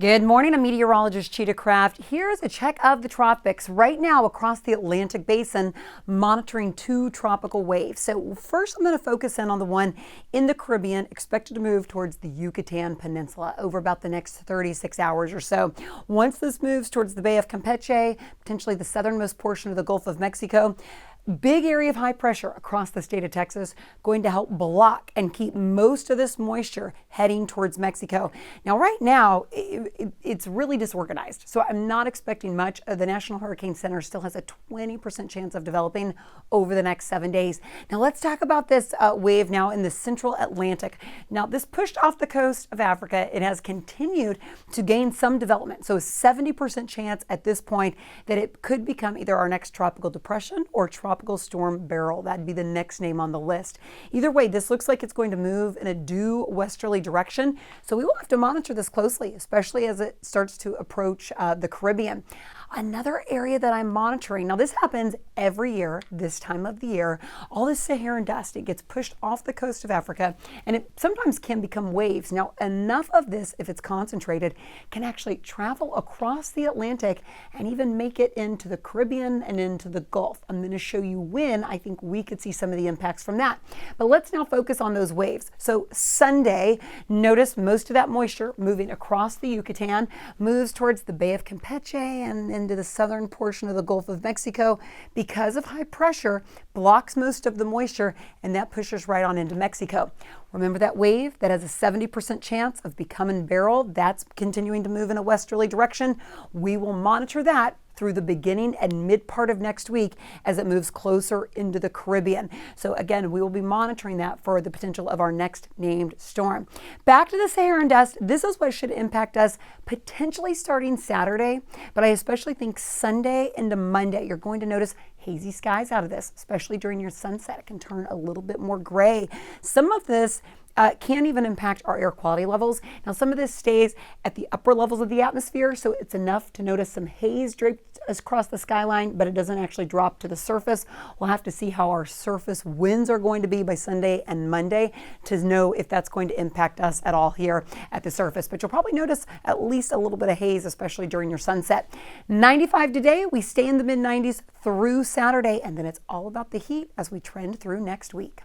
Good morning, I'm meteorologist Cheetah Craft. Here's a check of the tropics right now across the Atlantic basin, monitoring two tropical waves. So first I'm going to focus in on the one in the Caribbean, expected to move towards the Yucatan Peninsula over about the next 36 hours or so. Once this moves towards the Bay of Campeche, potentially the southernmost portion of the Gulf of Mexico, big area of high pressure across the state of Texas, going to help block and keep most of this moisture heading towards Mexico. Now, right now, it's really disorganized, so I'm not expecting much. The National Hurricane Center still has a 20% chance of developing over the next 7 days. Now, let's talk about this wave now in the central Atlantic. Now, this pushed off the coast of Africa. It has continued to gain some development, so 70% chance at this point that it could become either our next tropical depression or tropical storm barrel. That'd be the next name on the list. Either way, this looks like it's going to move in a due westerly direction, so we will have to monitor this closely, especially as it starts to approach the Caribbean. Another area that I'm monitoring, now this happens every year this time of the year, all this Saharan dust, it gets pushed off the coast of Africa and it sometimes can become waves. Now enough of this, if it's concentrated, can actually travel across the Atlantic and even make it into the Caribbean and into the Gulf. I'm going to show you when I think we could see some of the impacts from that. But let's now focus on those waves. So Sunday, notice most of that moisture moving across the Yucatan, moves towards the Bay of Campeche and into the southern portion of the Gulf of Mexico. Because of high pressure, blocks most of the moisture, and that pushes right on into Mexico. Remember that wave that has a 70% chance of becoming barrel? That's continuing to move in a westerly direction. We will monitor that through the beginning and mid part of next week as it moves closer into the Caribbean. So again, we will be monitoring that for the potential of our next named storm. Back to the Saharan dust, this is what should impact us potentially starting Saturday, but I especially think Sunday into Monday. You're going to notice hazy skies out of this, especially during your sunset. It can turn a little bit more gray. Some of this can even impact our air quality levels. Now, some of this stays at the upper levels of the atmosphere, so it's enough to notice some haze draped across the skyline, but it doesn't actually drop to the surface. We'll have to see how our surface winds are going to be by Sunday and Monday to know if that's going to impact us at all here at the surface. But you'll probably notice at least a little bit of haze, especially during your sunset. 95 today, we stay in the mid-90s through Saturday, and then it's all about the heat as we trend through next week.